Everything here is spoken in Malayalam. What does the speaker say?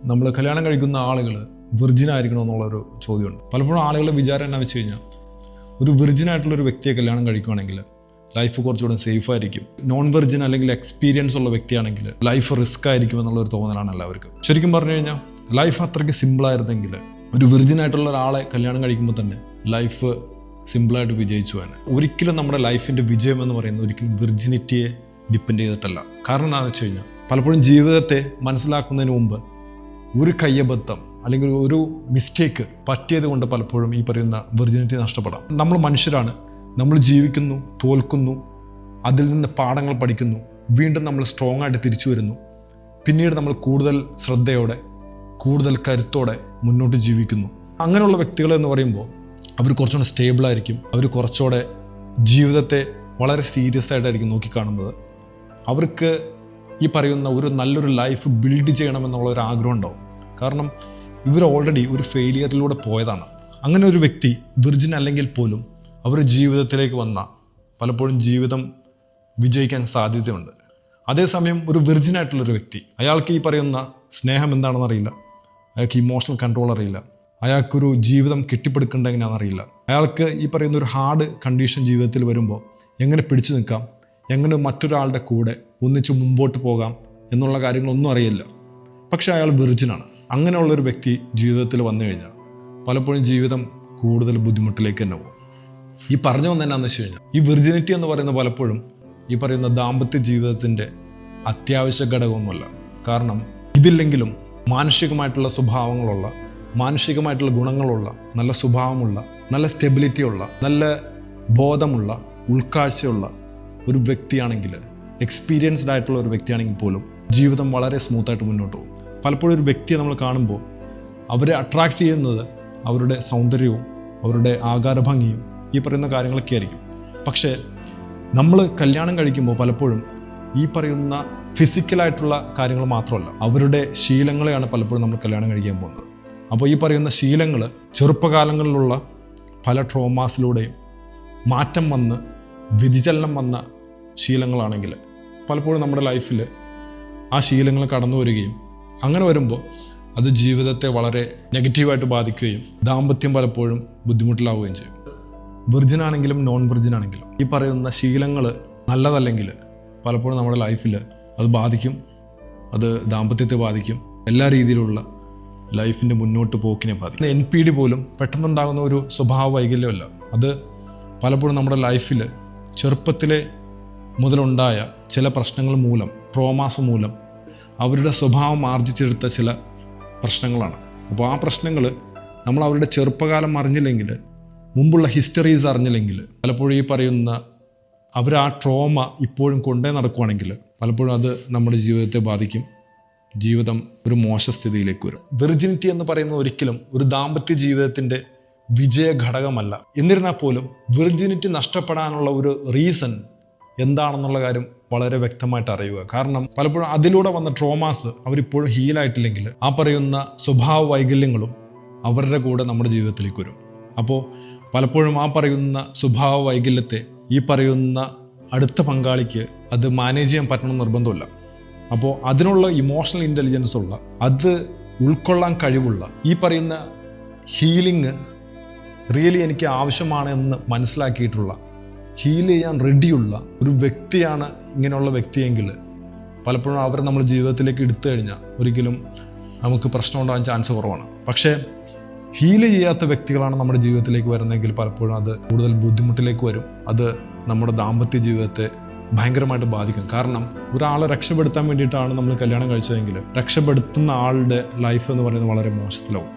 നമ്മൾ കല്യാണം കഴിക്കുന്ന ആളുകൾ വിർജിനായിരിക്കണം എന്നുള്ളൊരു ചോദ്യമുണ്ട്. പലപ്പോഴും ആളുകളുടെ വിചാരം എന്നാ വെച്ച് കഴിഞ്ഞാൽ, ഒരു വിർജിനായിട്ടുള്ളൊരു വ്യക്തിയെ കല്യാണം കഴിക്കുകയാണെങ്കിൽ ലൈഫ് കുറച്ചുകൂടെ സേഫ് ആയിരിക്കും. നോൺ വെർജിൻ അല്ലെങ്കിൽ എക്സ്പീരിയൻസ് ഉള്ള വ്യക്തിയാണെങ്കിൽ ലൈഫ് റിസ്ക് ആയിരിക്കും എന്നുള്ളൊരു തോന്നലാണ് എല്ലാവർക്കും. ശരിക്കും പറഞ്ഞു കഴിഞ്ഞാൽ ലൈഫ് അത്രയ്ക്ക് സിമ്പിളായിരുന്നെങ്കിൽ ഒരു വിർജിനായിട്ടുള്ള ഒരാളെ കല്യാണം കഴിക്കുമ്പോൾ തന്നെ ലൈഫ് സിമ്പിളായിട്ട് വിജയിച്ചു തന്നെ. ഒരിക്കലും നമ്മുടെ ലൈഫിൻ്റെ വിജയം എന്ന് പറയുന്നത് ഒരിക്കലും വിർജിനിറ്റിയെ ഡിപ്പെൻഡ് ചെയ്തിട്ടല്ല. കാരണം എന്താണെന്ന് വെച്ച് കഴിഞ്ഞാൽ, പലപ്പോഴും ജീവിതത്തെ മനസ്സിലാക്കുന്നതിന് മുമ്പ് ഒരു കയ്യബദ്ധം അല്ലെങ്കിൽ ഒരു മിസ്റ്റേക്ക് പറ്റിയത് കൊണ്ട് പലപ്പോഴും ഈ പറയുന്ന വിർജിനിറ്റി നഷ്ടപ്പെടാം. നമ്മൾ മനുഷ്യരാണ്, നമ്മൾ ജീവിക്കുന്നു, തോൽക്കുന്നു, അതിൽ നിന്ന് പാഠങ്ങൾ പഠിക്കുന്നു, വീണ്ടും നമ്മൾ സ്ട്രോങ് ആയിട്ട് തിരിച്ചു വരുന്നു. പിന്നീട് നമ്മൾ കൂടുതൽ ശ്രദ്ധയോടെ, കൂടുതൽ കരുത്തോടെ മുന്നോട്ട് ജീവിക്കുന്നു. അങ്ങനെയുള്ള വ്യക്തികൾ എന്ന് പറയുമ്പോൾ അവർ കുറച്ചുകൂടെ സ്റ്റേബിളായിരിക്കും. അവർ കുറച്ചുകൂടെ ജീവിതത്തെ വളരെ സീരിയസ് ആയിട്ടായിരിക്കും നോക്കിക്കാണുന്നത്. അവർക്ക് ഈ പറയുന്ന ഒരു നല്ലൊരു ലൈഫ് ബിൽഡ് ചെയ്യണമെന്നുള്ള ഒരു ആഗ്രഹം ഉണ്ടാവും. കാരണം ഇവർ ഓൾറെഡി ഒരു ഫെയിലിയറിലൂടെ പോയതാണ്. അങ്ങനെ ഒരു വ്യക്തി വിർജിൻ അല്ലെങ്കിൽ പോലും അവർ ജീവിതത്തിലേക്ക് വന്ന പലപ്പോഴും ജീവിതം വിജയിക്കാൻ സാധ്യതയുണ്ട്. അതേസമയം ഒരു വിർജിനായിട്ടുള്ളൊരു വ്യക്തി, അയാൾക്ക് ഈ പറയുന്ന സ്നേഹം എന്താണെന്ന് അറിയില്ല, അയാൾക്ക് ഇമോഷണൽ കൺട്രോൾ അറിയില്ല, അയാൾക്കൊരു ജീവിതം കെട്ടിപ്പടുക്കേണ്ട എങ്ങനെയാണെന്ന് അറിയില്ല, അയാൾക്ക് ഈ പറയുന്ന ഒരു ഹാർഡ് കണ്ടീഷൻ ജീവിതത്തിൽ വരുമ്പോൾ എങ്ങനെ പിടിച്ചു നിൽക്കാം, എങ്ങനെ മറ്റൊരാളുടെ കൂടെ ഒന്നിച്ച് മുമ്പോട്ട് പോകാം എന്നുള്ള കാര്യങ്ങളൊന്നും അറിയില്ല. പക്ഷേ അയാൾ വിർജിനാണ്. അങ്ങനെയുള്ളൊരു വ്യക്തി ജീവിതത്തിൽ വന്നു കഴിഞ്ഞാൽ പലപ്പോഴും ജീവിതം കൂടുതൽ ബുദ്ധിമുട്ടിലേക്ക് തന്നെ പോകും. ഈ പറഞ്ഞു വന്നത് എന്നാന്ന് വെച്ച് കഴിഞ്ഞാൽ, ഈ വിർജിനിറ്റി എന്ന് പറയുന്നത് പലപ്പോഴും ഈ പറയുന്ന ദാമ്പത്യ ജീവിതത്തിൻ്റെ അത്യാവശ്യ ഘടകമൊന്നുമല്ല. കാരണം ഇതില്ലെങ്കിലും മാനുഷികമായിട്ടുള്ള സ്വഭാവങ്ങളുള്ള, മാനുഷികമായിട്ടുള്ള ഗുണങ്ങളുള്ള, നല്ല സ്വഭാവമുള്ള, നല്ല സ്റ്റെബിലിറ്റിയുള്ള, നല്ല ബോധമുള്ള, ഉൾക്കാഴ്ചയുള്ള ഒരു വ്യക്തിയാണെങ്കിൽ, എക്സ്പീരിയൻസ്ഡ് ആയിട്ടുള്ള ഒരു വ്യക്തിയാണെങ്കിൽ പോലും ജീവിതം വളരെ സ്മൂത്തായിട്ട് മുന്നോട്ട് പോകും. പലപ്പോഴും ഒരു വ്യക്തിയെ നമ്മൾ കാണുമ്പോൾ അവരെ അട്രാക്റ്റ് ചെയ്യുന്നത് അവരുടെ സൗന്ദര്യവും അവരുടെ ആകാരഭംഗിയും ഈ പറയുന്ന കാര്യങ്ങളൊക്കെ ആയിരിക്കും. പക്ഷേ നമ്മൾ കല്യാണം കഴിക്കുമ്പോൾ പലപ്പോഴും ഈ പറയുന്ന ഫിസിക്കലായിട്ടുള്ള കാര്യങ്ങൾ മാത്രമല്ല, അവരുടെ ശീലങ്ങളെയാണ് പലപ്പോഴും നമ്മൾ കല്യാണം കഴിക്കാൻ പോകുന്നത്. അപ്പോൾ ഈ പറയുന്ന ശീലങ്ങൾ ചെറുപ്പകാലങ്ങളിലുള്ള പല ട്രോമാസിലൂടെയും മാറ്റം വന്ന് വ്യതിചലനം വന്ന ശീലങ്ങളാണെങ്കിൽ പലപ്പോഴും നമ്മുടെ ലൈഫിൽ ആ ശീലങ്ങൾ കടന്നു വരികയും അങ്ങനെ വരുമ്പോൾ അത് ജീവിതത്തെ വളരെ നെഗറ്റീവായിട്ട് ബാധിക്കുകയും ദാമ്പത്യം പലപ്പോഴും ബുദ്ധിമുട്ടിലാവുകയും ചെയ്യും. വിർജിനാണെങ്കിലും നോൺ വിർജിനാണെങ്കിലും ഈ പറയുന്ന ശീലങ്ങൾ നല്ലതല്ലെങ്കിൽ പലപ്പോഴും നമ്മുടെ ലൈഫിൽ അത് ബാധിക്കും, അത് ദാമ്പത്യത്തെ ബാധിക്കും, എല്ലാ രീതിയിലുള്ള ലൈഫിൻ്റെ മുന്നോട്ട് പോക്കിനെ ബാധിക്കും. NPD പോലും പെട്ടെന്നുണ്ടാകുന്ന ഒരു സ്വഭാവ വൈകല്യമല്ല. അത് പലപ്പോഴും നമ്മുടെ ലൈഫിൽ ചെറുപ്പത്തിലെ മുതലുണ്ടായ ചില പ്രശ്നങ്ങൾ മൂലം, ട്രോമാസ് മൂലം അവരുടെ സ്വഭാവം ആർജിച്ചെടുത്ത ചില പ്രശ്നങ്ങളാണ്. അപ്പോൾ ആ പ്രശ്നങ്ങൾ നമ്മൾ അവരുടെ ചെറുപ്പകാലം അറിഞ്ഞില്ലെങ്കിൽ, മുമ്പുള്ള ഹിസ്റ്ററീസ് അറിഞ്ഞില്ലെങ്കിൽ, പലപ്പോഴും ഈ പറയുന്ന അവർ ആ ട്രോമ ഇപ്പോഴും കൊണ്ടേ നടക്കുകയാണെങ്കിൽ പലപ്പോഴും അത് നമ്മുടെ ജീവിതത്തെ ബാധിക്കും. ജീവിതം ഒരു മോശസ്ഥിതിയിലേക്ക് വരും. വിർജിനിറ്റി എന്ന് പറയുന്നത് ഒരിക്കലും ഒരു ദാമ്പത്യ ജീവിതത്തിൻ്റെ വിജയ ഘടകമല്ല. എന്നിരുന്നാൽ പോലും വിർജിനിറ്റി നഷ്ടപ്പെടാനുള്ള ഒരു റീസൺ എന്താണെന്നുള്ള കാര്യം വളരെ വ്യക്തമായിട്ട് അറിയുക. കാരണം പലപ്പോഴും അതിലൂടെ വന്ന ട്രോമാസ് അവരിപ്പോഴും ഹീലായിട്ടില്ലെങ്കിൽ ആ പറയുന്ന സ്വഭാവ വൈകല്യങ്ങളും അവരുടെ കൂടെ നമ്മുടെ ജീവിതത്തിലേക്ക് വരും. അപ്പോൾ പലപ്പോഴും ആ പറയുന്ന സ്വഭാവ വൈകല്യത്തെ ഈ പറയുന്ന അടുത്ത പങ്കാളിക്ക് അത് മാനേജ് ചെയ്യാൻ പറ്റണമെന്ന് നിർബന്ധമില്ല. അപ്പോൾ അതിനുള്ള ഇമോഷണൽ ഇൻ്റലിജൻസ് ഉള്ള, അത് ഉൾക്കൊള്ളാൻ കഴിവുള്ള, ഈ പറയുന്ന ഹീലിംഗ് റിയലി എനിക്ക് ആവശ്യമാണ് എന്ന് മനസ്സിലാക്കിയിട്ടുള്ള, ഹീൽ ചെയ്യാൻ റെഡിയുള്ള ഒരു വ്യക്തിയാണ് ഇങ്ങനെയുള്ള വ്യക്തിയെങ്കിൽ പലപ്പോഴും അവർ നമ്മൾ ജീവിതത്തിലേക്ക് എടുത്തു കഴിഞ്ഞാൽ ഒരിക്കലും നമുക്ക് പ്രശ്നം ഉണ്ടാകാൻ ചാൻസ് കുറവാണ്. പക്ഷേ ഹീൽ ചെയ്യാത്ത വ്യക്തികളാണ് നമ്മുടെ ജീവിതത്തിലേക്ക് വരുന്നതെങ്കിൽ പലപ്പോഴും അത് കൂടുതൽ ബുദ്ധിമുട്ടിലേക്ക് വരും. അത് നമ്മുടെ ദാമ്പത്യ ജീവിതത്തെ ഭയങ്കരമായിട്ട് ബാധിക്കും. കാരണം ഒരാളെ രക്ഷപ്പെടുത്താൻ വേണ്ടിയിട്ടാണ് നമ്മൾ കല്യാണം കഴിച്ചതെങ്കിൽ രക്ഷപ്പെടുത്തുന്ന ആളുടെ ലൈഫ് എന്ന് പറയുന്നത് വളരെ മോശത്തിലാവും.